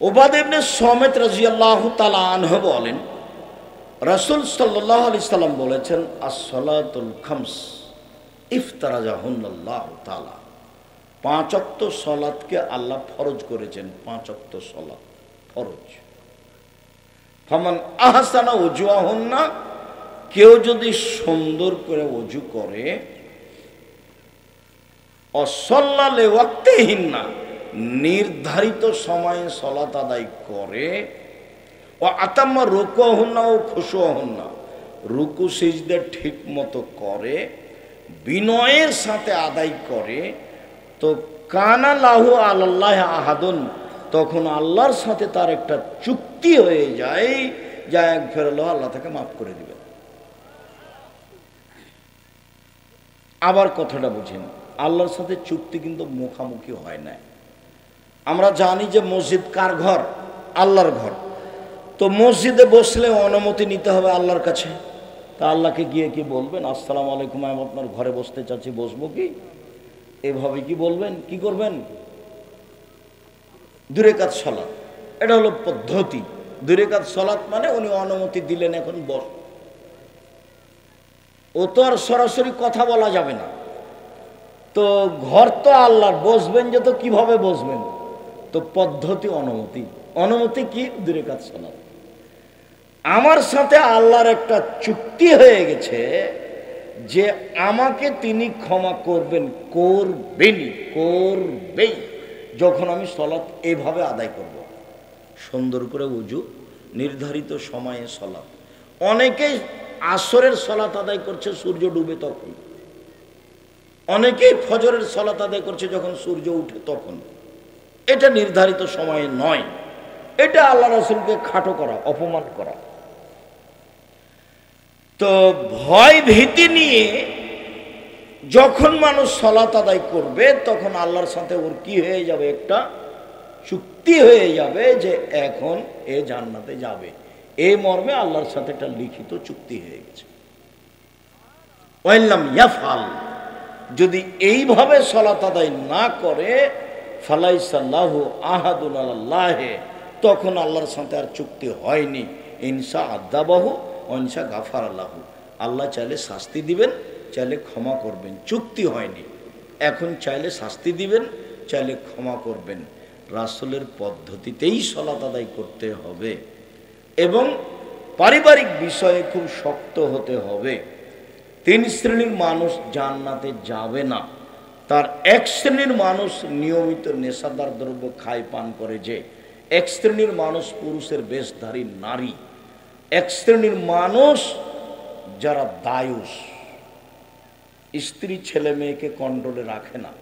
উবাদা ইবনে সামিত রাদিয়াল্লাহু তাআলা আনহু বলেন, রাসূল সাল্লাল্লাহু আলাইহি সাল্লাম বলেছেন, আস-সালাতুল খামস ইফতারাজাহুল্লাহু তাআলা। 5 ওয়াক্ত সালাতকে আল্লাহ ফরজ করেছেন। 5 ওয়াক্ত সালাত ফরজ। ফামান আহসানা উজুহুন্না, কেউ যদি সুন্দর করে ওযু করে, অসাল্লা লিওয়াক্তিহিন্না, নির্ধারিত সময়ে সালাত আদায় করে, ও আতাম্মা রুকুহুন্না ও খুশুহুন্না, রুকু সিজদা ঠিক মতো করে, বিনয়ের সাথে আদায় করে, তো কানা লাহু আলাল্লাহি আহাদুন, তখন আল্লাহর সাথে তার একটা চুক্তি হয়ে যায়, যা একবার আল্লাহ তাকে মাফ করে দিবেন। আবার কথাটা বুঝেন, আল্লাহর সাথে চুক্তি কিন্তু মুখামুখি হয় না। আমরা জানি যে মসজিদ কার ঘর? আল্লাহর ঘর। তো মসজিদে বসলে অনুমতি নিতে হবে আল্লাহর কাছে। তা আল্লাহকে গিয়ে কি বলবেন, আসসালামু আলাইকুম, আমি আপনার ঘরে বসতে চাচ্ছি, বসবো কি? এভাবে কি বলবেন? কি করবেন? 2 রাকাত সালাত, এটা হলো পদ্ধতি। 2 রাকাত সালাত মানে উনি অনুমতি দিলেন, এখন বস। ও তো আর সরাসরি কথা বলা যাবে না। তো ঘর তো আল্লাহর, বসবেন যে, তো কিভাবে বসবেন? তো পদ্ধতি অনুমতি। অনুমতি কি? 2 রাকাত সালাত। আমার সাথে আল্লাহর একটা চুক্তি হয়ে গেছে যে আমাকে তিনি ক্ষমা করবেন, করবেই যখন আমি সালাত এইভাবে আদায় করব, সুন্দর করে ওযু, নির্ধারিত সময়ে সালাত। অনেকেই আসরের সালাত আদায় করছে সূর্য ডুবে তখন, অনেকেই ফজরের সালাত আদায় করছে যখন সূর্য উঠে তখন। এটা নির্ধারিত সময়ে নয়, এটা আল্লাহ রাসূলকে খাটো করা, অপমান করা। তো ভয় ভীতি নিয়ে যখন মানুষ সালাত আদায় করবে, তখন আল্লাহর সাথে ওর কি হয়ে যাবে? একটা চুক্তি হয়ে যাবে যে এখন এ জান্নাতে যাবে। এই মর্মে আল্লাহর সাথে একটা লিখিত চুক্তি হয়ে গেছে। ওয়াইল্লাম ইয়াফআল, যদি এইভাবে সালাত আদায় না করে, ফালাইসাল্লাহু আহাদুন আলাল্লাহি, তখন আল্লাহর সাথে আর চুক্তি হয়নি। ইনসা আদাবাহু অনসা গাফার আল্লাহু, আল্লাহ চাইলে শাস্তি দিবেন, চাইলে ক্ষমা করবেন। চুক্তি হয়নি, এখন চাইলে শাস্তি দিবেন, চাইলে ক্ষমা করবেন। রাসূলের পদ্ধতিতেই সালাত আদায় করতে হবে এবং পারিবারিক বিষয়ে খুব শক্ত হতে হবে। 3 শ্রেণীর মানুষ জান্নাতে যাবে না। তার 1 শ্রেণীর মানুষ নিয়মিত নেশাদার দ্রব্য খায়, পান করে। যে 1 শ্রেণীর মানুষ পুরুষের বেশধারী নারী। 1 শ্রেণীর মানুষ যারা দায়ুস, স্ত্রী ছেলে মেয়েকে কন্ট্রোলে রাখে না।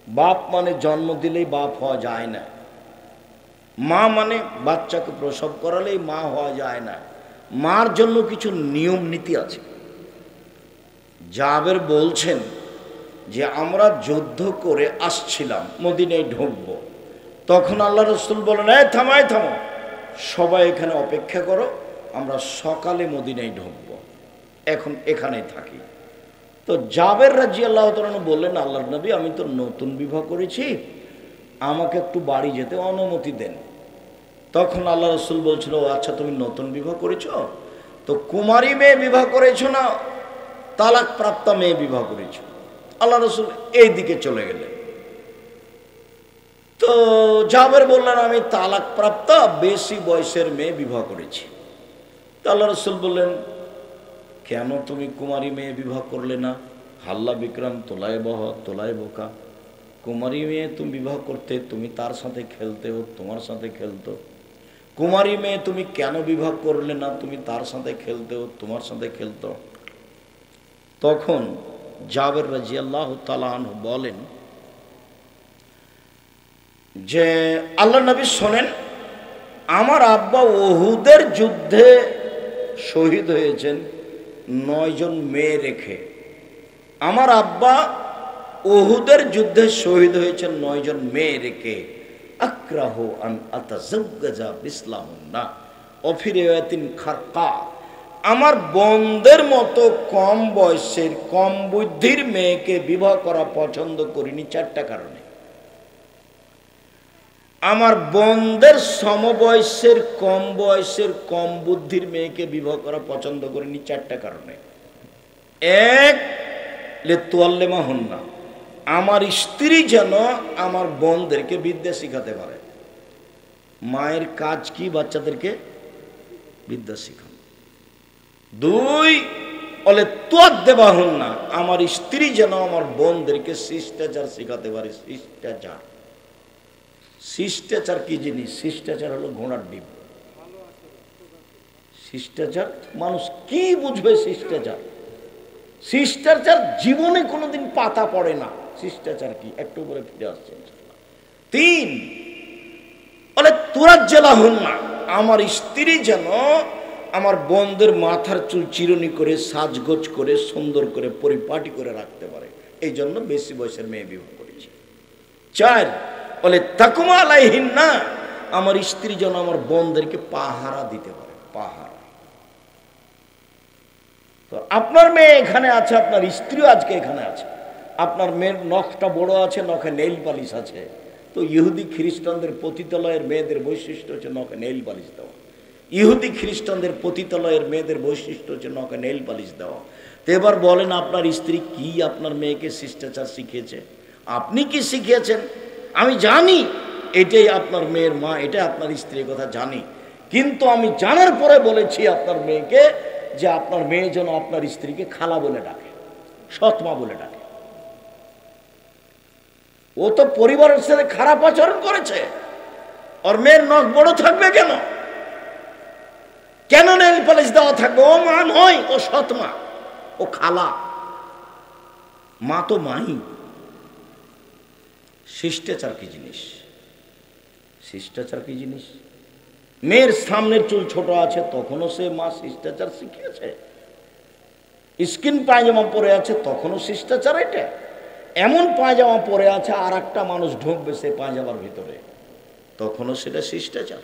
বাপ মানে জন্ম দিলেই বাপ হওয়া যায় না, মা মানে বাচ্চাকে প্রসব করালেই মা হওয়া যায় না। মার জন্য কিছু নিয়ম নীতি আছে। জাবের বলছেন যে আমরা যুদ্ধ করে আসছিলাম, মদিনায় ঢুকবো, তখন আল্লাহ রাসূল বলেন, এই থামো, সবাই এখানে অপেক্ষা করো, আমরা সকালে মদিনায় ঢুকবো, এখন এখানেই থাকি। তো জাবের রাদিয়াল্লাহু তাআলা বললেন, আল্লাহর নবী, আমি তো নতুন বিবাহ করেছি, আমাকে একটু বাড়ি যেতে অনুমতি দেন। তখন আল্লাহ রাসূল বলছিল, আচ্ছা তুমি নতুন বিবাহ করেছো, তো কুমারী মেয়ে বিবাহ করেছো না তালাক প্রাপ্তা মেয়ে বিবাহ করেছো? আল্লাহ রাসূল এই দিকে চলে গেলেন। তো জাবের বললেন, আমি তালাক প্রাপ্তা বেশি বয়সের মেয়ে বিবাহ করেছি। তো আল্লাহ রাসূল বললেন, কেন তুমি কুমারী মেয়ে বিবাহ করলে না? হাল্লা বিক্রম তোলায় বোকা, কুমারী মেয়ে তুমি বিবাহ করতে, তুমি তার সাথে খেলতে, ও তোমার সাথে খেলতো। কুমারী মেয়ে তুমি কেন বিবাহ করলে না? তুমি তার সাথে খেলতে, ও তোমার সাথে খেলতো। তখন জাবের রাদিয়াল্লাহু তাআলা আনহু বলেন যে, আল্লাহর নবী শোনেন, আমার আব্বা উহুদের যুদ্ধে শহীদ হয়েছেন 9 জন মেয়ে রেখে। আমার আব্বা উহুদের যুদ্ধে শহীদ হয়েছেন 9 জন মেয়ে রেখে। আক্রাহু আন আতাজাওয়াজা বিসলাহুন্না ওয়া ফিরিয়াতিন খারকা, আমার বোনদের মতো কম বয়সের, কম বুদ্ধির মেয়েকে বিবাহ করা পছন্দ করিনি 4টা কারণে। আমার বোনদের সমবয়সের কম বয়সের কম বুদ্ধির মেয়েকে বিবাহ করা পছন্দ করিনি 4টা কারণে। এক, লেতুয়াল্লেমা হন না, আমার স্ত্রী যেন আমার বোনদেরকে বিদ্যা শিখাতে পারে। মায়ের কাজ কি? বাচ্চাদেরকে বিদ্যা শিখান। 2, বলে তোয়ার দেবা হন না, আমার স্ত্রী যেন আমার বোনদেরকে শিষ্টাচার শিখাতে পারে। শিষ্টাচার, শিষ্টাচার কি জিনিস? শিষ্টাচার হলো ঘোড়ার ডিম। শিষ্টাচার মানুষ কি বুঝবে? শিষ্টাচার, শিষ্টাচার জীবনে কোনোদিন পাতা পড়ে না। শিষ্টাচার কি? একটু উপরে ফিরে আসছে। 3, বলে তোরা জেলা হন না, আমার স্ত্রী যেন আমার বোনদের মাথার চুল চিরুনি করে সাজগোজ করে সুন্দর করে পরিপাটি করে রাখতে পারে। এই জন্য বেশি বয়সের মেয়ে বিবাহ করেছি। 4, বলে তাকুমা আলাইহিন না, আমার স্ত্রী যেন আমার বোনদেরকে পাহারা দিতে পারে। পাহারা। তো আপনার মেয়ে এখানে আছে, আপনার স্ত্রীও আজকে এখানে আছে। আপনার মেয়ের নখটা বড় আছে, নখে নেইল পালিশ আছে। তো ইহুদি খ্রিস্টানদের পতিতালয়ের মেয়েদের বৈশিষ্ট্য হচ্ছে নখে নেইল পালিশ দেওয়া। ইহুদি খ্রিস্টানদের পতিতালয়ের মেয়েদের বৈশিষ্ট্য হচ্ছে নখে নেইল পালিশ দেওয়া। তো এবার বলেন, আপনার স্ত্রী কি আপনার মেয়েকে শিষ্টাচার শিখিয়েছে? আপনি কি শিখিয়েছেন? আমি জানি এটাই আপনার মেয়ের মা, এটা আপনার স্ত্রীর কথা জানি, কিন্তু আমি জানার পরে বলেছি আপনার মেয়েকে যে আপনার মেয়ে যেন আপনার স্ত্রীকে খালা বলে ডাকে, সৎমা বলে ডাকে। ও তো পরিবারের সাথে খারাপ আচরণ করেছে। ওর মেয়ের নখ বড় থাকবে কেন? কেন নেল পালিশ দেওয়া থাকবে? ও মা নয়, ও সৎমা, ও খালা। মা তো মাই। শিষ্টাচার কি জিনিস? শিষ্টাচার কি জিনিস? মেয়ের সামনের চুল ছোট আছে তখনও সে মা শিষ্টাচার শিখিয়েছে। স্কিন পায়জামা পরে আছে তখনও শিষ্টাচার। এটা এমন পায়জামা পরে আছে আর একটা মানুষ ঢুকবে সে পায়জামার ভিতরে, তখনও সেটা শিষ্টাচার।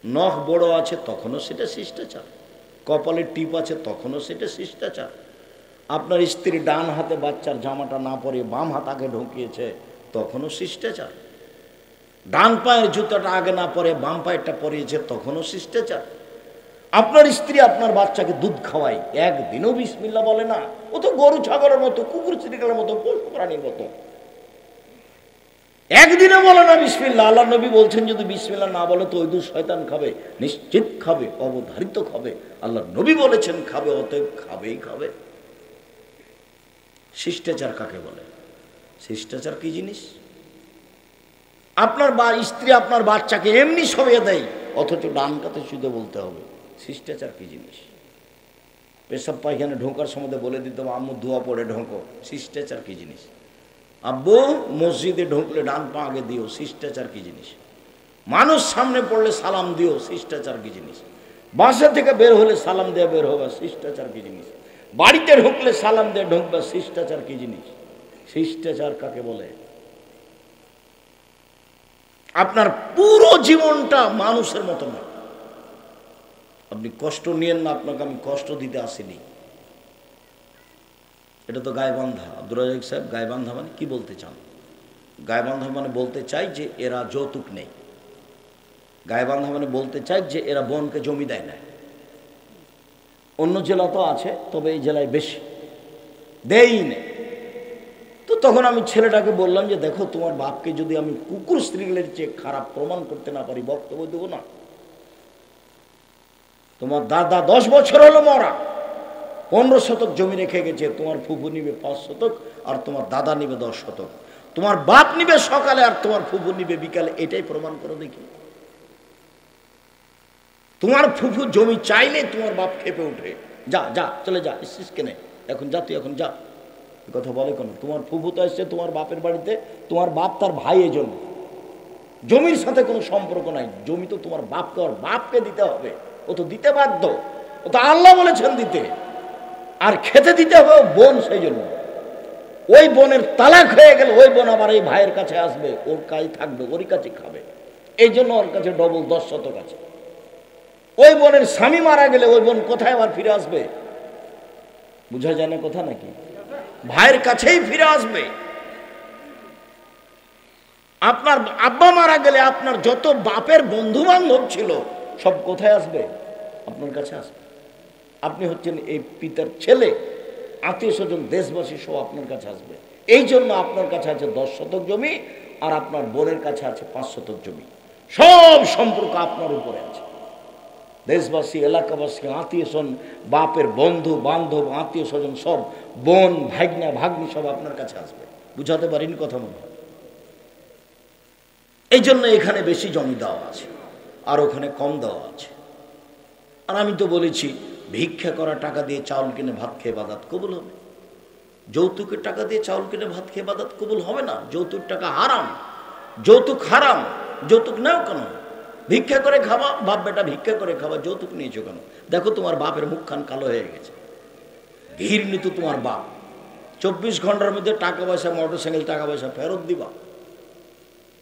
নখ বড় আছে তখনও সেটা শিষ্টাচার। কপালের টিপ আছে তখনও সেটা শিষ্টাচার। আপনার স্ত্রী ডান হাতে বাচ্চার জামাটা না পরে বাম হাত আগে ঢুকিয়েছে, তখনও শিষ্টাচার। ডান পায়ের জুতাটা আগে না পরে বাম পায়েরটা পরিয়েছে, তখনও শিষ্টাচার। আপনার স্ত্রী আপনার বাচ্চাকে দুধ খাওয়ায়, একদিনও বিসমিল্লাহ বলে না। ও তো গরু ছাগলের মতো, কুকুর চিড়িকালের মতো, পশু প্রাণীর মতো, একদিনে বলে না বিসমিল্লাহ। আল্লাহ নবী বলছেন যদি বিসমিল্লাহ না বলে তো ওই দুধ শয়তান খাবে, নিশ্চিত খাবে, অবধারিত খাবে। আল্লাহ নবী বলেছেন খাবে, অতএব খাবেই খাবে। শিষ্টাচার কাকে বলে? শিষ্টাচার কি জিনিস? আপনার স্ত্রী আপনার বাচ্চাকে এমনি সরিয়ে দেয়, অথচ ডান কাতে শুধু বলতে হবে। শিষ্টাচার কি জিনিস? পেশাব পায়খানা ঢোকার সময় বলে দিতাম আম্মু দোয়া পড়ে ঢোকো। শিষ্টাচার কি জিনিস? আব্বু মসজিদে ঢুকলে ডান পা আগে দিও। শিষ্টাচার কি জিনিস? মানুষ সামনে পড়লে সালাম দিও। শিষ্টাচার কি জিনিস? বাসা থেকে বের হলে সালাম দিয়ে বের হবে। শিষ্টাচার কি জিনিস? বাড়িতে ঢুকলে সালাম দিয়ে ঢুকবে। শিষ্টাচার কি জিনিস? শিষ্টাচার কাকে বলে? আপনার পুরো জীবনটা মানুষের মতো না। আপনি কষ্ট নিয়েন না, আপনাকে আমি কষ্ট দিতে আসিনি। এটা তো গায়বান্ধা। আব্দুর রাজাক সাহেব, গায়বান্ধা মানে কি বলতে চান? গায়বান্ধা মানে বলতে চাই যে এরা যৌতুক নেই। গায়বান্ধা মানে বলতে চাই যে এরা বোনকে জমি দেয় না। অন্য জেলা তো আছে, তবে এই জেলায় বেশি দেই নেই। তো তখন আমি ছেলেটাকে বললাম যে দেখো, তোমার বাপকে যদি আমি কুকুর স্ত্রীগুলোর চেয়ে খারাপ প্রমাণ করতে না পারি, বক্তব্য দেবো না। তোমার দাদা 10 বছর হলো মরা, 15 শতক জমি রেখে গেছে। তোমার ফুফু নিবে 5 শতক আর তোমার দাদা নিবে 10 শতক। তোমার বাপ নিবে সকালে আর তোমার ফুফু নিবে বিকালে। এটাই প্রমাণ করো দেখি। তোমার ফুফু জমি চাইলে তোমার বাপ খেপে উঠে, যা যা চলে যা, এসছিস কেনে, এখন যা, তুই এখন যা। কথা বলে কেন? তোমার ফুফু তো এসছে তোমার বাপের বাড়িতে, তোমার বাপ তার ভাই, এই জন্য জমির সাথে কোনো সম্পর্ক নাই। জমি তো তোমার বাপকে, ওর বাপকে দিতে হবে। ও তো দিতে বাধ্য, ও তো আল্লাহ বলেছেন দিতে। আর খেতে দিতে হবে বোন, সেই জন্য ওই বোনের তালাক হয়ে গেলে ওই বোন আবার এই ভাইয়ের কাছে আসবে, ওর কাছে থাকবে, ওরই কাছে খাবে। এই জন্য ওর কাছে ডবল 10 শতক আছে। ওই বোনের স্বামী মারা গেলে ওই বোন কোথায় আবার ফিরে আসবে? বুঝা যায় না কথা নাকি? ভাইয়ের কাছেই ফিরে আসবে। আপনার আব্বা মারা গেলে আপনার যত বাপের বন্ধু বান্ধব ছিল সব কোথায় আসবে? আপনার কাছে আসবে। আপনি হচ্ছেন এই পিতার ছেলে, আত্মীয় স্বজন দেশবাসী সব আপনার কাছে আসবে। এই জন্য আপনার কাছে আছে 10 শতক জমি, আর আপনার বোনের কাছে আছে 5 শতক জমি। সব সম্পর্ক আপনার উপরে আছে। দেশবাসী, এলাকাবাসী, আত্মীয় স্বজন, বাপের বন্ধু বান্ধব, আত্মীয় স্বজন সব, বোন ভাগনা ভাগ্নি সব আপনার কাছে আসবে। বুঝাতে পারিনি কথা মনে হয়? এই জন্য এখানে বেশি জমি দেওয়া আছে আর ওখানে কম দেওয়া আছে। আর আমি তো বলেছি, ভিক্ষা করা টাকা দিয়ে চাউল কিনে ভাত খেয়ে বাদাত কবুল হবে। যৌতুকের টাকা দিয়ে চাউল কিনে ভাত খেয়ে বাদাত কবুল হবে না। যৌতুক টাকা হারাম, যৌতুক হারাম। যৌতুক নাও কেন? ভিক্ষা করে খাওয়া, বাপ বেটা ভিক্ষা করে খাওয়া, যৌতুক নিয়েছো কেন? দেখো তোমার বাপের মুখখান কালো হয়ে গেছে, ঘৃণিত তোমার বাপ। 24 ঘন্টার মধ্যে টাকা পয়সা, মোটরসাইকেল টাকা পয়সা ফেরত দিবা।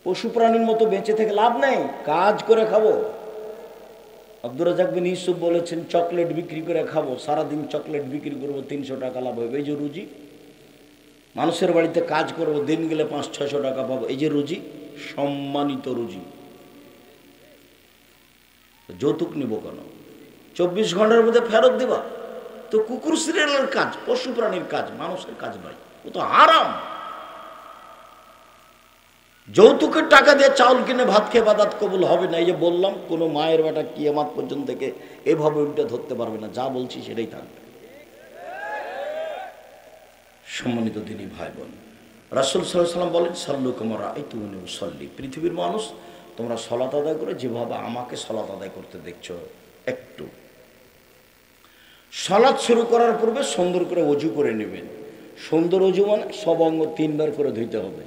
পশু প্রাণীর মতো বেঁচে থেকে লাভ নেই, কাজ করে খাবো। আব্দুর রাজ্জাক বিন ইউসুফ বলেছেন, চকলেট বিক্রি করে খাবো, সারাদিন চকলেট বিক্রি করবো, 300 টাকা লাভ হবে। এই যে রুজি। মানুষের বাড়িতে কাজ করবো, দিন গেলে 500-600 টাকা পাবো, এই যে রুজি, সম্মানিত রুজি। যৌতুক নিব কেন? 24 ঘন্টার মধ্যে ফেরত দিবা। তো কুকুর সিরিয়ালের কাজ, পশু প্রাণীর কাজ, মানুষের কাজ নয়, ও তো হারাম। যৌতুকের টাকা দিয়ে চাউল কিনে ভাত খেয়ে বাদাত কবুল হবে না। এই যে বললাম, কোনো মায়ের বেটা কিয়ামত পর্যন্ত থেকে এভাবে উল্টে ধরতে পারবে না। যা বলছি সেটাই থাকবে। সম্মানিত দিনী ভাই বোন, রাসূল সাল্লাল্লাহু আলাইহি ওয়াসাল্লাম বলেন, সাল্লু কামা রাআইতুমুনি উসাল্লি। পৃথিবীর মানুষ, তোমরা সালাত আদায় করে যেভাবে আমাকে সালাত আদায় করতে দেখছো। একটু সালাত শুরু করার পূর্বে সুন্দর করে ওযু করে নেবেন। সুন্দর ওযু মানে সব অঙ্গ 3 বার করে ধুইতে হবে।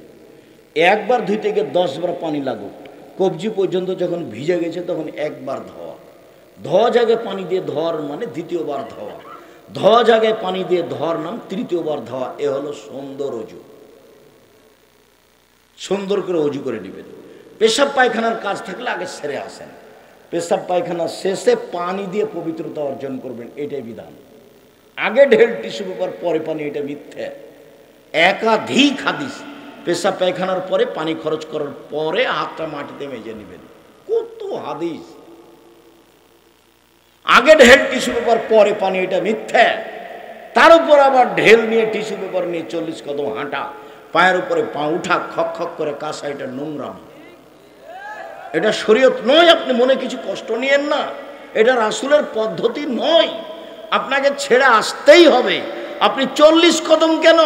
একবার ধুইতে গিয়ে 10 বার পানি লাগুক। কবজি পর্যন্ত যখন ভিজে গেছে তখন একবার ধোয়া। ধোয়া জায়গায় পানি দিয়ে ধোয়ার মানে দ্বিতীয়বার ধোয়া। ধোয়া জায়গায় পানি দিয়ে ধোয়ার নাম তৃতীয়বার ধোয়া। এ হলো সুন্দর ওযু। সুন্দর করে ওযু করে নেবেন। পেশাব পায়খানার কাজ থাকলে আগে সেরে আসেন। পেশাব পায়খানা শেষে পানি দিয়ে পবিত্রতা অর্জন করবেন, এটাই বিধান। আগে ঢেল টিস্যু পেপার, পরে পানি, এটা মিথ্যে। একাধিক হাদিস, পেশাব পায়খানার পরে পানি খরচ করার পরে হাতটা মাটিতে মেজে নেবেন। কত হাদিস! আগে ঢেল টিস্যু পেপার পরে পানি, এটা মিথ্যে। তার উপর আবার ঢেল নিয়ে টিস্যু পেপার নিয়ে 40 কদম হাঁটা, পায়ের উপরে পা উঠা, খক খক করে কাশা, এটা নোংরাম, এটা শরীয়ত নয়। আপনি মনে কিছু কষ্ট নিয়েন না, এটা রাসূলের পদ্ধতি নয়। আপনাকে ছেড়ে আসতেই হবে। আপনি 40 কদম কেন?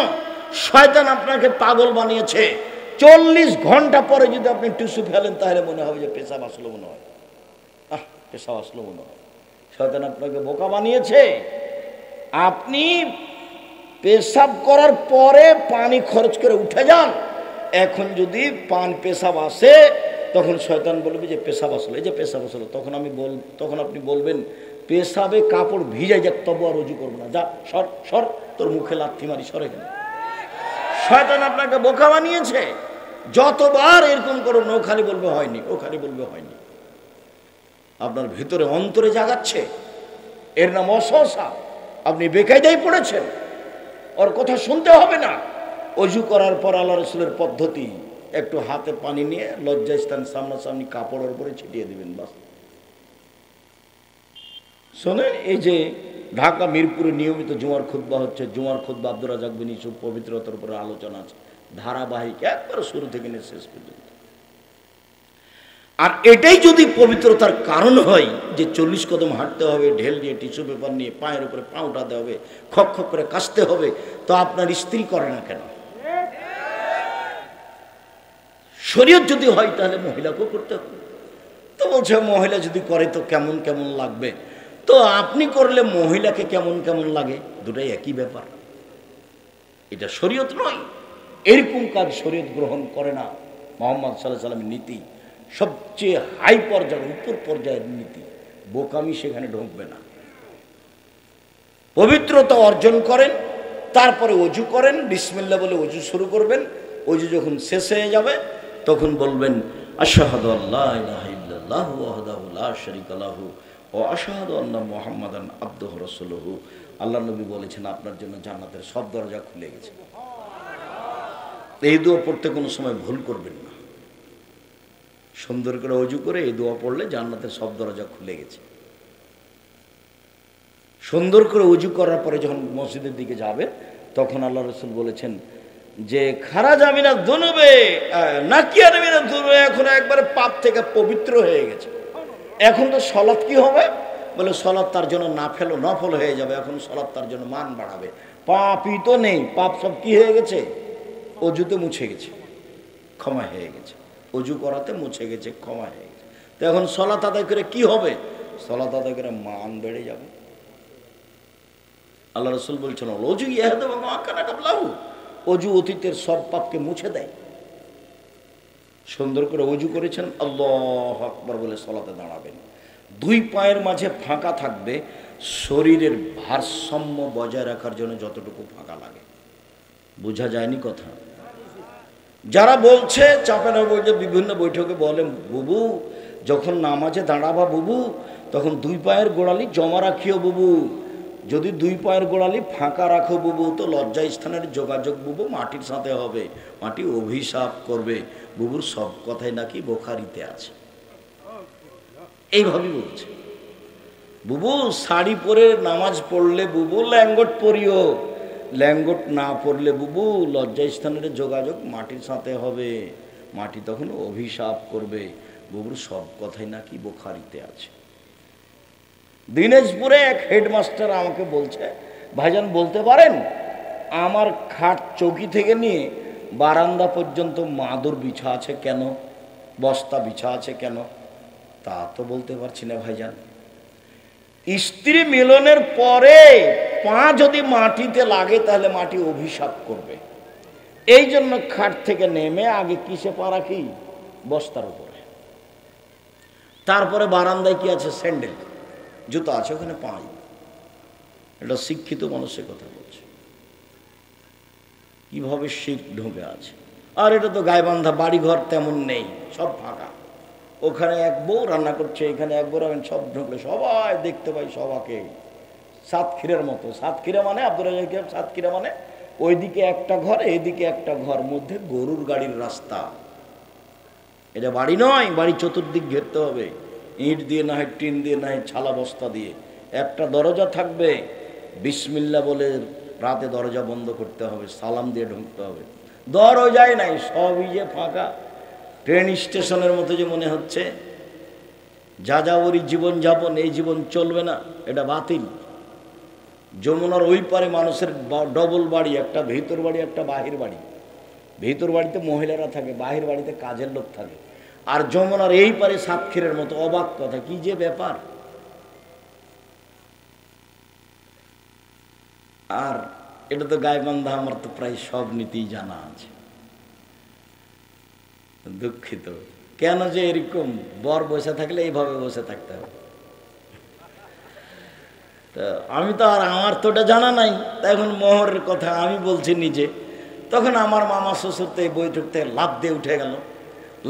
শয়তান আপনাকে পাগল বানিয়েছে। 40 ঘন্টা পরে যদি আপনি টিস্যু ফেলেন তাহলে মনে হবে যে পেশাব আসলো মনে হয়, পেশাব আসলো মনে হয়। শয়তান আপনাকে বোকা বানিয়েছে। আপনি পেশাব করার পরে পানি খরচ করে উঠে যান। এখন যদি পেশাব আসে তখন শয়তান বলবে যে পেশাব আসলো, এই যে পেশাব আসলো। তখন আপনি বলবেন, পেশাবে কাপড় ভিজে যাক তবু আর ওযু করবো না, যা সর সর, তোর মুখে লাথি মারি, সরে গেল। শয়তান আপনাকে বোকা বানিয়েছে। যতবার এরকম করুন, ও খালি বলবে হয়নি, ও খালি বলবে হয়নি। আপনার ভিতরে অন্তরে জাগাচ্ছে, এর নাম অসহসা। আপনি বেকায়দায় পড়েছেন, ওর কথা শুনতে হবে না। ওযু করার পর আল্লাহ রাসূলের পদ্ধতি, একটু হাতে পানি নিয়ে লজ্জাস্থান সামনাসামনি কাপড়ের উপরে ছিটিয়ে দিবেন, বাস। শোনেন, এই যে ঢাকা মিরপুরে নিয়মিত জুমার খুতবা হচ্ছে, জুমার খুতবা আব্দুর রাজ্জাক বিন ইউসুফ, পবিত্রতার উপরে আলোচনা আছে, ধারাবাহিক, একবার শুরু থেকে নিয়ে শেষ পর্যন্ত। আর এটাই যদি পবিত্রতার কারণ হয় যে 40 কদম হাঁটতে হবে, ঢেল নিয়ে টিস্যু পেপার নিয়ে পায়ের উপরে পা উঠাতে হবে, খক খক করে কাশতে হবে, তো আপনার স্ত্রী করে না কেন? শরীয়ত যদি হয় তাহলে মহিলাকেও করতে হবে। তো বলছে মহিলা যদি করে তো কেমন কেমন লাগবে। তো আপনি করলে মহিলাকে কেমন কেমন লাগে, দুটাই একই ব্যাপার। এটা শরীয়ত নয়। এরকম কাজ শরীয়ত গ্রহণ করে না। মুহাম্মদ সাল্লাল্লাহু আলাইহি ওয়াসাল্লামের নীতি সবচেয়ে হাই পর্যায়ের, উপর পর্যায়ের নীতি। বোকামি সেখানে ঢুকবে না। পবিত্রতা অর্জন করেন, তারপরে ওযু করেন, বিসমিল্লাহ বলে ওযু শুরু করবেন। ওযু যখন শেষ হয়ে যাবে তখন বলবেন, আশহাদু আল্লা ইলাহা ইল্লাল্লাহু ওয়াহদাহু লা শারীকা লাহু ওয়া আশহাদু আন্না মুহাম্মাদান আবদুহু ওয়া রাসূলুহু। আল্লাহ নবী বলেছেন, আপনার জন্য জান্নাতের সব দরজা খুলে গেছে। এই দোয়া পড়তে কোনো সময় ভুল করবেন না। সুন্দর করে অজু করে এই দোয়া পড়লে জান্নাতের সব দরজা খুলে গেছে। সুন্দর করে অজু করার পরে যখন মসজিদের দিকে যাবে তখন আল্লাহ রসুল বলেছেন যে খারাজ আমিনা দুনুবে নাকিয়া আমিনা দুনুবে, এখন একবারে পাপ থেকে পবিত্র হয়ে গেছে। এখন তো সলাৎ কি হবে? বলে সলাৎ তার জন্য নফল হয়ে যাবে। এখন সলাৎ তার জন্য মান বাড়াবে। পাপই তো নেই, পাপ সব কি হয়ে গেছে? অজুতে মুছে গেছে, ক্ষমা হয়ে গেছে। অজু করাতে মুছে গেছে, ক্ষমা হয়ে গেছে। তো এখন সলাৎ আদায় করে কি হবে? সলাৎ আদায় করে মান বেড়ে যাবে। আল্লাহ রসুল বলছেন অজু অজু অতীতের সব পাপকে মুছে দেয়। সুন্দর করে অজু করেছেন, আল্লাহু আকবার বলে সলাতে দাঁড়াবেন। দুই পায়ের মাঝে ফাঁকা থাকবে, শরীরের ভারসাম্য বজায় রাখার জন্য যতটুকু ফাঁকা লাগে। বোঝা যায়নি কথা? যারা বলছে চাপে না, বলছে বিভিন্ন বৈঠকে বলেন বুবু যখন নামাজে দাঁড়াবা বুবু তখন দুই পায়ের গোড়ালি জমা রাখিও বুবু, যদি দুই পায়ের গোড়ালি ফাঁকা রাখো বুবু তো লজ্জা স্থানের যোগাযোগ বুবু মাটির সাথে হবে, মাটি অভিশাপ করবে। বুবুর সব কথাই নাকি বোখারিতে আছে। এইভাবেই বলছে। বুবু শাড়ি পরে নামাজ পড়লে বুবু ল্যাঙ্গট পরিও, ল্যাঙ্গট না পড়লে বুবু লজ্জা স্থানের যোগাযোগ মাটির সাথে হবে, মাটি তখন অভিশাপ করবে। বুবুর সব কথাই নাকি বোখারিতে আছে। দিনাজপুরে এক হেডমাস্টার আমাকে বলছে, ভাইজান বলতে পারেন আমার খাট চৌকি থেকে নিয়ে বারান্দা পর্যন্ত মাদুর বিছা আছে কেন, বস্তা বিছা আছে কেন? তা তো বলতে পারছি না ভাইজান। স্ত্রী মিলনের পরে পা যদি মাটিতে লাগে তাহলে মাটি অভিশাপ করবে। এই জন্য খাট থেকে নেমে আগে কিসে পা রাখি? বস্তার উপরে। তারপরে বারান্দায় কি আছে? স্যান্ডেল, জুতো আছে, ওখানে পাই। এটা শিক্ষিত মানুষের কথা বলছে। কিভাবে শিখ ঢুকে আছে। আর এটা তো গায়েবান্ধা বাড়িঘর তেমন নেই, সব ফাঁকা। ওখানে এক বউ রান্না করছে, এখানে এক বউ রান্না, সব ঢুকলে সবাই দেখতে পাই সবাকে। সাতক্ষীরার মতো। সাতক্ষীরা মানে আব্দুর রাজ্জাক সাতক্ষীরা মানে ওইদিকে একটা ঘর, এইদিকে একটা ঘর, মধ্যে গরুর গাড়ির রাস্তা। এটা বাড়ি নয়, বাড়ি চতুর্দিক ঘেরতে হবে, ইট দিয়ে না হয় টিন দিয়ে না হয় ছালা বস্তা দিয়ে। একটা দরজা থাকবে, বিসমিল্লাহ বলে রাতে দরজা বন্ধ করতে হবে, সালাম দিয়ে ঢুকতে হবে। দরজাই নাই, সবই যে ফাঁকা। ট্রেন স্টেশনের মতো যে মনে হচ্ছে। যাযাবরী জীবনযাপন, এই জীবন চলবে না, এটা বাতিল। যমুনার ওই পারে মানুষের ডবল বাড়ি, একটা ভিতর বাড়ি একটা বাহির বাড়ি। ভিতর বাড়িতে মহিলারা থাকে, বাহির বাড়িতে কাজের লোক থাকে। আর যমুনার এই পারে সাতক্ষীরের মতো। অবাক কথা, কি যে ব্যাপার। আর এটা তো গায়েবান্ধা, আমার তো প্রায় সব নীতি জানা আছে। দুঃখিত, কেন যে এরকম বর বসে থাকলে এইভাবে বসে থাকতে হবে। তা আমি তো আর, আমার তো ওটা জানা নাই। তা এখন মোহরের কথা আমি বলছি নিজে। তখন আমার মামা শ্বশুর তো এই বৈঠক থেকে লাফ দিয়ে উঠে গেল।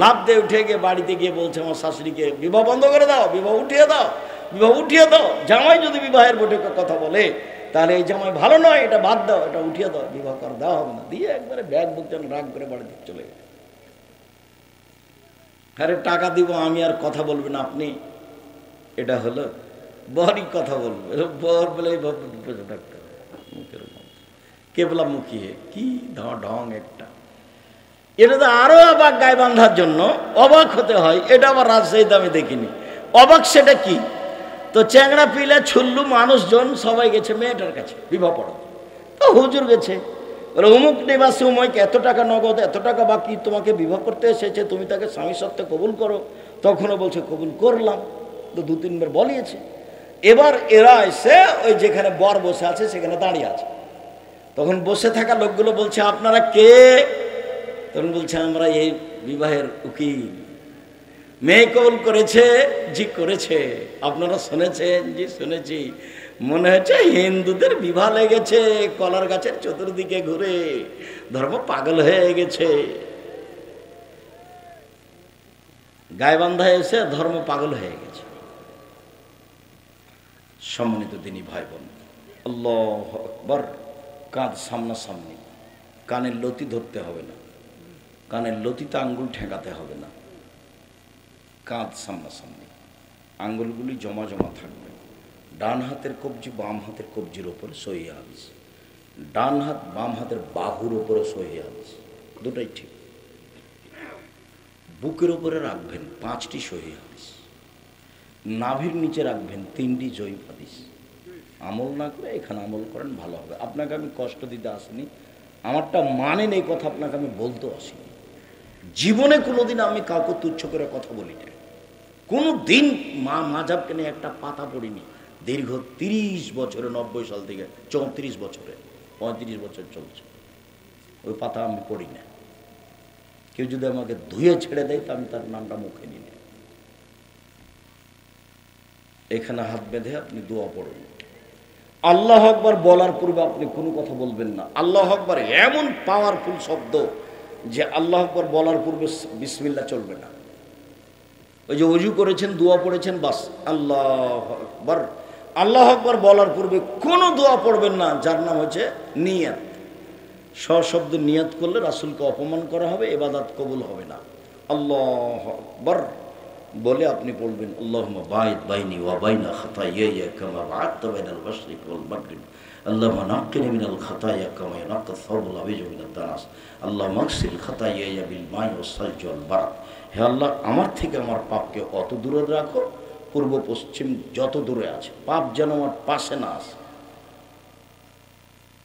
লাফ দিয়ে উঠে গিয়ে বাড়িতে গিয়ে বলছে আমার শাশুড়িকে, বিবাহ বন্ধ করে দাও, বিবাহ উঠিয়ে দাও, বিবাহ উঠিয়ে দাও। জামাই যদি বিবাহের বৈঠকের কথা বলে তাহলে এই জামাই ভালো নয়, এটা বাদ দাও, এটা উঠিয়ে দাও, বিবাহ করা দেওয়া হবে না। দিয়ে একবারে ব্যাগ বুক যেন রাগ করে বাড়িতে চলে গেল। আরে টাকা দিব, আমি আর কথা বলবেন আপনি? এটা হলো বরই কথা বলবে। বর বলে মুখের কেবলা মুখিয়ে কি ঢং একটা। এটা তো আরো অবাক, গায়ে বাঁধার জন্য অবাক হতে হয়। এটা আবার রাজশাহীতে আমি দেখিনি। অবাক সেটা কি? তো চ্যাংড়া পিলা ছুল্লু মানুষজন সবাই গেছে মেয়েটার কাছে বিবাহ পড়াতে। তো হুজুর গেছে, বলে অমুক নিবাসী উময়কে এত টাকা নগদ, এত টাকা বাকি, তোমাকে বিবাহ করতে এসেছে, তুমি তাকে স্বামী সত্ত্বে কবুল করো। তখনও বলছে কবুল করলাম। তো 2-3 বার বলিয়েছে। এবার এরা এসে ওই যেখানে বর বসে আছে সেখানে দাঁড়িয়ে আছে। তখন বসে থাকা লোকগুলো বলছে আপনারা কে? তখন বলছে আমরা এই বিবাহের উকিল। মেয়ে কবুল করেছে? জি করেছে। আপনারা শুনেছেন? জি শুনেছি। মনে হচ্ছে হিন্দুদের বিবাহ লেগেছে, কলার গাছের চতুর্দিকে ঘুরে ধর্ম পাগল হয়ে গেছে। গায়েবান্ধায় এসে ধর্ম পাগল হয়ে গেছে। সম্মানিত দিনী ভাই বোন, আল্লাহু আকবার। কাঁধ সামনাসামনি, কানের লতি ধরতে হবে না, কানের লতিতে আঙ্গুল ঠেকাতে হবে না। কাঁধ সামনাসামনি, আঙ্গুলগুলি জমা জমা থাকবে। ডান হাতের কবজি বাম হাতের কবজির ওপরে সহি হাদিস, ডান হাত বাম হাতের বাহুর ওপরে সহি হাদিস, দুটাই ঠিক। বুকের ওপরে রাখবেন 5টি সহি হাদিস, নাভির নিচে রাখবেন 3টি জয়ীফ হাদিস। আমল না করে এখানে আমল করেন, ভালো হবে। আপনাকে আমি কষ্ট দিতে আসিনি, আমারটা মানেন এই কথা আপনাকে আমি বলতেও আসিনি। জীবনে কোনোদিন আমি কাউকে তুচ্ছ করে কথা বলি না, কোনো দিন মাঝাবকে নিয়ে একটা পাতা পড়িনি। দীর্ঘ 30 বছরে, 90 সাল থেকে 34 বছরে, 35 বছর চলছে, ওই পাতা আমি পড়ি না। কেউ যদি আমাকে ধুয়ে ছেড়ে দেয় তো আমি তার নামটা মুখে নিই না। এখানে হাত বেঁধে আপনি দোয়া পড়ুন। আল্লাহ আকবার বলার পূর্বে আপনি কোনো কথা বলবেন না। আল্লাহ আকবার এমন পাওয়ারফুল শব্দ যে আল্লাহ আকবার বলার পূর্বে বিসমিল্লাহ চলবে না। ওই যে ওযু করেছেন, দোয়া পড়েছেন, বাস আল্লাহ আকবার। আল্লাহ আকবার বলার পূর্বে কোনো দোয়া পড়বেন না, যার নাম হচ্ছে নিয়াত। সশব্দ নিয়াত করলে রাসূলকে অপমান করা হবে, ইবাদত কবুল হবে না। আল্লাহ আকবার বলে আপনি বলবেন আল্লাহুম্মা বা'id বাইনি ওয়া বাইনা খাতায়ায়া কামা বা'adta বাইনাল মাশরিক ওয়াল মাগরিব, আল্লাহুম্মা নাক্কিনি মিনাল খাতায়া কামা ইয়ানক্কা আস-সাওবুল আবিয়্যু মিনাদ দানাস, আল্লাহুম্মা আগসিল খাতায়ায়া বিল মাই ওয়াস সালজি ওয়াল বারাদ। হে আল্লাহ, আমার থেকে আমার পাপকে অত দূরে রাখো, পূর্ব পশ্চিম যত দূরে আছে, পাপ যেন আমার পাশে না আসে।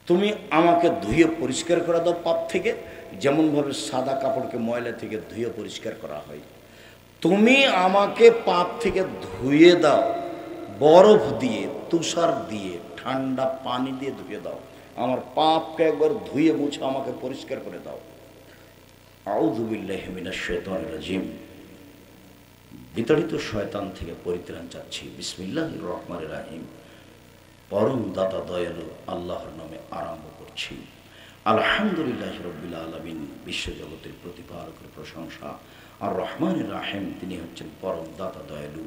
তুমি আমাকে ধুয়ে পরিষ্কার করে দাও পাপ থেকে, যেমনভাবে সাদা কাপড়কে ময়লা থেকে ধুয়ে পরিষ্কার করা হয়। তুমি আমাকে পাপ থেকে ধুয়ে দাও, বরফ দিয়ে, তুষার দিয়ে, ঠান্ডা পানি দিয়ে ধুয়ে দাও। আমার পাপকে একবার ধুয়ে মুছে আমাকে পরিষ্কার করে দাও। আউযু বিল্লাহি মিনাশ শাইতানির রাজিম। বিতাড়িত শয়তান থেকে পরিত্রাণ চাচ্ছি। বিসমিল্লাহির রহমানির রহিম। পরম দাতা দয়ালু আল্লাহর নামে আরম্ভ করছি। আলহামদুলিল্লাহি রাব্বিল আলামিন। বিশ্বজগতের প্রতিপালকের প্রশংসা। আর রহমানির রাহিম, তিনি হচ্ছেন পরম দাতা দয়ালু।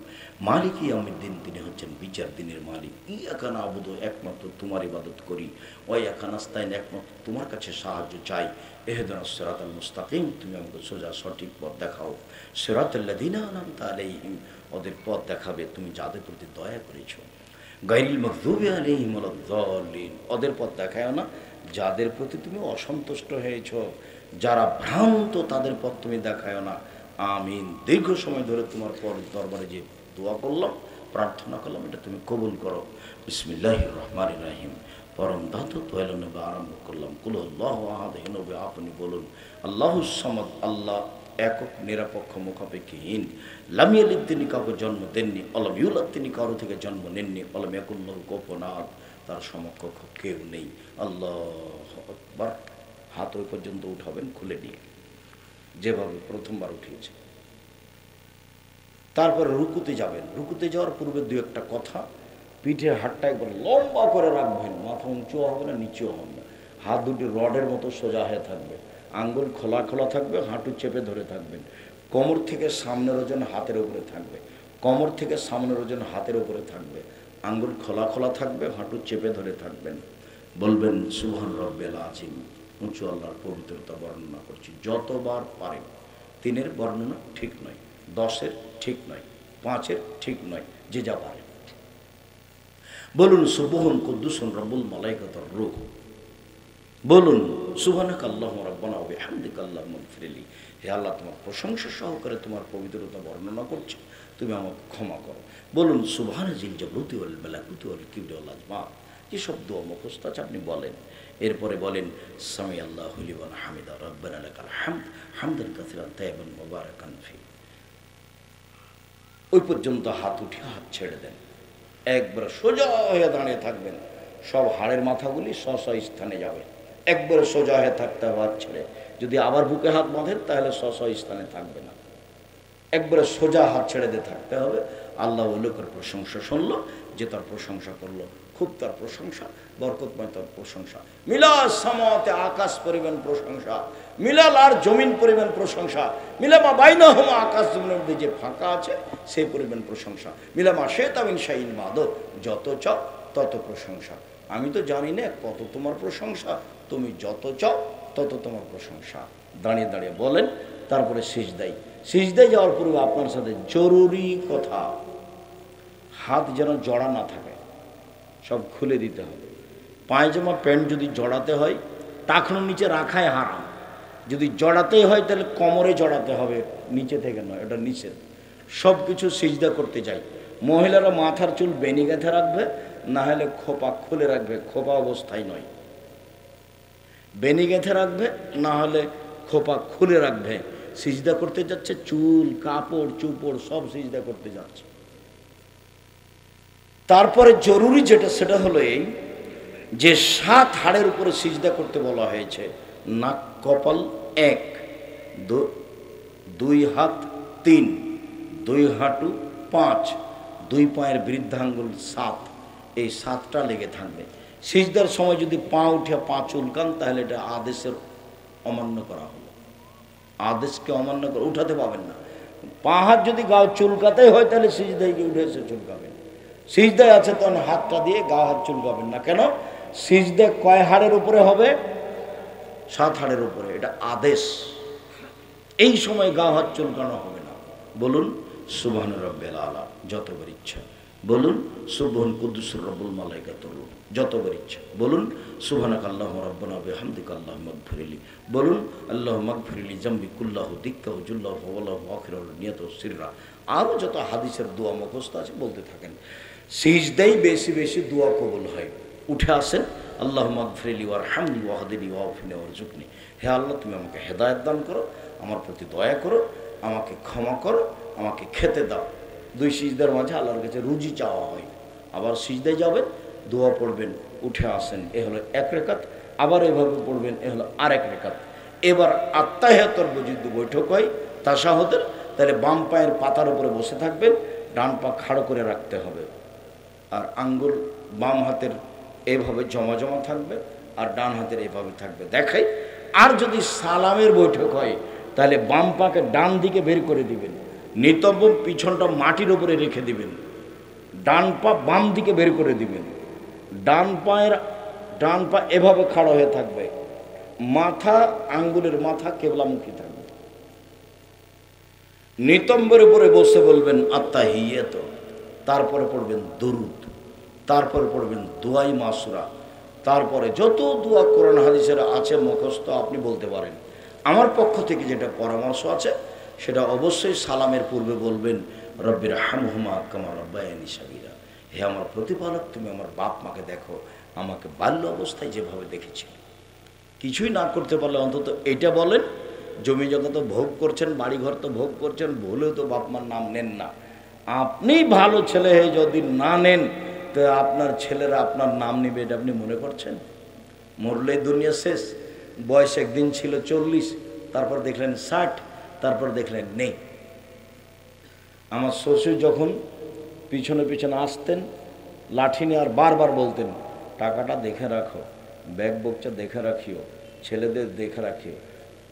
মালিক ইয়াউমিদ্দিন, তিনি হচ্ছেন বিচার দিনের মালিক। ইয়াকা না'বুদু, একমাত্র তোমার ইবাদত করি। ওয়া ইয়াকা নাস্তাইন, একমাত্র তোমার কাছে সাহায্য চাই। ইহদিনাস সিরাতাল মুস্তাকিম, তুমি আমাকে সোজা সঠিক পথ দেখাও। সিরাতাল্লাযিনা আন'আমতা আলাইহিম, ওদের পথ দেখাবে তুমি যাদের প্রতি দয়া করেছো। গায়রিল মাগযুবি আলাইহিম ওয়ালাদ-দাল্লিন, ওদের পথ দেখায়ও না যাদের প্রতি তুমি অসন্তুষ্ট হয়েছ। যারা ভ্রান্ত তাদের পথ তুমি দেখায়ও না। আমিন। দীর্ঘ সময় ধরে তোমার দরবারে যে দোয়া করলাম, প্রার্থনা করলাম, এটা তুমি কবুল করো। বিসমিল্লাহির রহমানির রহিম। পরম দাতা দয়ালু নবী আরম্ভ করলাম। কুল আল্লাহু আহাদ, হে নবী আপনি বলুন আল্লাহুস সামাদ, আল্লাহ একক, নিরপেক্ষ, মুখাপেক্ষীহীন। লাম ইয়ালিদ, তিনি কাউকে জন্ম দেননি। ওয়ালাম ইউলাদ, তিনি কারো থেকে জন্ম নেননি। ওয়ালাম ইয়াকুল লাহু কুফুওয়ান আহাদ, তার সমকক্ষ কেউ নেই। আল্লাহু আকবার। হাত ওই পর্যন্ত উঠাবেন খুলে নিয়ে, যেভাবে প্রথমবার উঠিয়েছে। তারপরে রুকুতে যাবেন। রুকুতে যাওয়ার পূর্বে দু একটা কথা, পিঠের হাতটা একবার লম্বা করে রাখবেন, মাথা উঁচু হবে না, নিচেও হবে না। হাত দুটি রডের মতো সোজা হয়ে থাকবে, আঙ্গুল খোলা খোলা থাকবে, হাঁটু চেপে ধরে থাকবেন। কোমর থেকে সামনের ওজন হাতের উপরে থাকবে, কোমর থেকে সামনের ওজন হাতের উপরে থাকবে। আঙ্গুল খোলা খোলা থাকবে, হাঁটু চেপে ধরে থাকবেন। বলবেন সুবহান রাব্বিল আযীম। উঁচু আল্লাহর পবিত্রতা বর্ণনা করছি যতবার পারেন। 3-এর বর্ণনা ঠিক নয়, 10-এর ঠিক নয়, 5-এর ঠিক নয়, যে যা পারে বলুন। সুবহান কুদ্দুসুন রব্বুল মালাইকাতুর রূহ। বলুন সুবহানাকা আল্লাহুম্মা রাব্বানা ওয়া বিহামদিকা আল্লাহুম্মা গফিরলি। হে আল্লাহ, তোমার প্রশংসা সহকারে তোমার পবিত্রতা বর্ণনা করছি, তুমি আমাকে ক্ষমা করো। বলুন সুবহানা জিল জাবরুতি ওয়াল মালাকুতি ওয়াল কিবরিয়া ওয়াল আযমা। যে সব দোয়া মুখস্থ আছে আপনি বলেন। এরপরে বলেন সামি আল্লাহু লিমান হামিদা রাব্বানা লাকাল হামদ হামদান কাসীরান তাইয়িবান মুবারাকান ফি। ওই পর্যন্ত হাত উঠিয়ে হাত ছেড়ে দেন। একবার সোজা হয়ে দাঁড়িয়ে থাকবেন, সব হাড়ের মাথাগুলি স্ব স্থানে যাবে। একবার সোজা হয়ে থাকতে হবে হাত ছেড়ে। যদি আবার বুকে হাত বাঁধেন তাহলে স্ব স্থানে থাকবে না। একবারে সোজা হাত ছেড়ে দিয়ে থাকতে হবে। আল্লাহ ওই লোকের প্রশংসা শুনলো, যে তার প্রশংসা করলো, খুব তার প্রশংসা, বরকতময় তার প্রশংসা। মিলাস সামাওয়াতে, আকাশ পরিমাণ প্রশংসা, মিলাল আর জমিন পরিমাণ প্রশংসা, মিলামা বাইনাহুমা, আকাশ জমিনের মধ্যে যে ফাঁকা আছে সেই পরিমাণ প্রশংসা, মিলামা শি'তা মিন শাইইন বা'দ, যত চাও তত প্রশংসা। আমি তো জানি না কত তোমার প্রশংসা, তুমি যত চাও তত তোমার প্রশংসা। দাঁড়িয়ে দাঁড়িয়ে বলেন। তারপরে সিজদাই, সিজদায় যাওয়ার পূর্বে আপনার সাথে জরুরি কথা, হাত যেন জড়া না থাকে, সব খুলে দিতে হবে। পায়জামা প্যান্ট যদি জড়াতে হয় টাকনোর নিচে রাখাই হারাম, যদি জড়াতেই হয় তাহলে কোমরে জড়াতে হবে, নিচে থেকে নয়, এটা নিচে। সব কিছু সিজদা করতে যাই। মহিলারা মাথার চুল বেনি গেঁথে রাখবে, না হলে খোপা খুলে রাখবে, খোপা অবস্থায় নয়, বেনি গেঁথে রাখবে, না হলে খোপা খুলে রাখবে। সিজদা করতে যাচ্ছে, চুল কাপড় চুপড় সব সিজদা করতে যাচ্ছে। তারপরে জরুরি যেটা সেটা হলো এই যে 7 হাড়ের উপরে সিজদা করতে বলা হয়েছে। নাক কপাল 1, 2 হাত 3, 2 হাঁটু 5, 2 পায়ের বৃদ্ধাঙ্গুল 7, এই 7টা লেগে থাকবে। সিজদার সময় যদি পা উঠে পা চুলকান তাহলে এটা আদেশের অমান্য করা হলো, আদেশকে অমান্য করে উঠাতে পাবেন না। পা হাত যদি গাও চুলকাতেই হয় তাহলে সিজদায় গিয়ে উঠে এসে চুলকাবেন। সিজদায় আছে তখন হাতটা দিয়ে গা হাত চুলকাবেন না। কেন? সিজদা কয় হাড়ের উপরে হবে? 7 হাড়ের উপরে, এটা আদেশ। এই সময় গা হাত চুলকানো হবে না। বলুন সুবহান রাব্বিল আলা যতবার ইচ্ছা, বলুন সুবহান কুদ্দুসুর রব্বুল মালাইকাতুর রূহ যতবার ইচ্ছা, বলুন সুবহানাকাল্লাহুম্মা রাব্বানা বিহামদিকা আল্লাহুম্মা ইগফিরলি, বলুন আল্লাহুম্মা ইগফিরলি জামবি কুল্লাহু দিক্কাহু জুল্লাহু ওয়ালাহু আখিরাহু নিয়াতু সিররা। আরও যত হাদিসের দোয়া মুখস্থ আছে বলতে থাকেন। সিজদাই বেশি বেশি দোয়া কবুল হয়। উঠে আসেন, আল্লাহুম্মা ইগফিরলি ওয়ারহামনি ওয়াহদিনি ওয়াফিনি ওয়ারজুকনি, হে আল্লাহ তুমি আমাকে হেদায়েত দান করো, আমার প্রতি দয়া করো, আমাকে ক্ষমা করো, আমাকে খেতে দাও। 2 সিজদার মাঝে আল্লাহর কাছে রুজি চাওয়া হয়। আবার সিজদায় যাবেন, দোয়া পড়বেন, উঠে আসেন, এ হলো 1 রেখাত। আবার এভাবে পড়বেন, এ হলো আরেক রেখাত। এবার আত্তাহিয়াতুর যদি বৈঠক হয় তাশাহুদের, তাহলে বাম পায়ের পাতার উপরে বসে থাকবেন, ডান পা খাড়ো করে রাখতে হবে, আর আঙ্গুল বাম হাতের এভাবে জমা জমা থাকবে, আর ডান হাতের এভাবে থাকবে। দেখাই। আর যদি সালামের বৈঠক হয় তাহলে বাম পাকে ডান দিকে বের করে দিবেন, নিতব্য পিছনটা মাটির উপরে রেখে দিবেন, ডান পা বাম দিকে বের করে দিবেন, ডান পা এভাবে খাড়া হয়ে থাকবে, মাথা আঙ্গুলের মাথা কেবলামুখী থাকবে। নিতম্বের উপরে বসে বলবেন আত্তাহিয়াত, তারপরে পড়বেন দরুদ, তারপরে পড়বেন দুয়াই মাসুরা, তারপরে যত দোয়া কোরআন হাদিসের আছে মুখস্থ আপনি বলতে পারেন। আমার পক্ষ থেকে যেটা পরামর্শ আছে সেটা অবশ্যই সালামের পূর্বে বলবেন রব্বির হামহুমা কামা রাব্বায়ানি সাগীরা, হে আমার প্রতিপালক তুমি আমার বাপ মাকে দেখো আমাকে বাল্য অবস্থায় যেভাবে দেখেছি। কিছুই না করতে পারলে অন্তত এটা বলেন, জমি জগা তো ভোগ করছেন, বাড়িঘর তো ভোগ করছেন, ভুলেও তো বাপ মার নাম নেন না। আপনি ভালো ছেলে হয়ে যদি না নেন তো আপনার ছেলেরা আপনার নাম নেবে, এটা আপনি মনে করছেন? মরলে দুনিয়া শেষ। বয়স একদিন ছিল 40, তারপর দেখলেন 60, তারপর দেখলেন নেই। আমার শ্বশুর যখন পিছনে পিছনে আসতেন লাঠি নিয়ে আর বারবার বলতেন টাকাটা দেখে রাখো, ব্যাগ বকচা দেখে রাখিও, ছেলেদের দেখে রাখিও।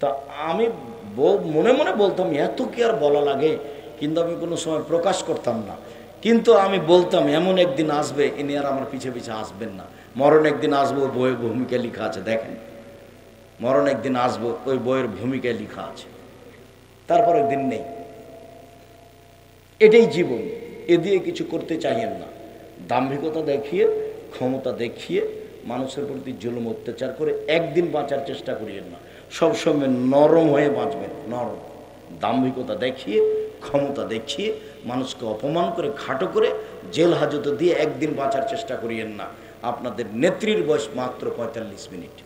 তা আমি মনে মনে বলতাম এত কি আর বলা লাগে, কিন্তু আমি কোনো সময় প্রকাশ করতাম না। কিন্তু আমি বলতাম এমন একদিন আসবে ইনি আর আমার পিছে পিছে আসবেন না, মরণ একদিন আসবো, বইয়ের ভূমিকা লেখা আছে, দেখেন মরণ একদিন আসবো, ওই বইয়ের ভূমিকায় লেখা আছে, তারপর একদিন নেই। এটাই জীবন, এ দিয়ে কিছু করতে চাইেন না। দাম্ভিকতা দেখিয়ে, ক্ষমতা দেখিয়ে মানুষের প্রতি জুলুম অত্যাচার করে একদিন বাঁচার চেষ্টা করিয়েন না। সবসময় নরম হয়ে বাঁচবেন, নরম। দাম্ভিকতা দেখিয়ে, ক্ষমতা দেখিয়ে মানুষকে অপমান করে, খাটো করে, জেল হাজতে দিয়ে একদিন বাঁচার চেষ্টা করিয়েন না। আপনাদের নেত্রীর বয়স মাত্র 45 মিনিট।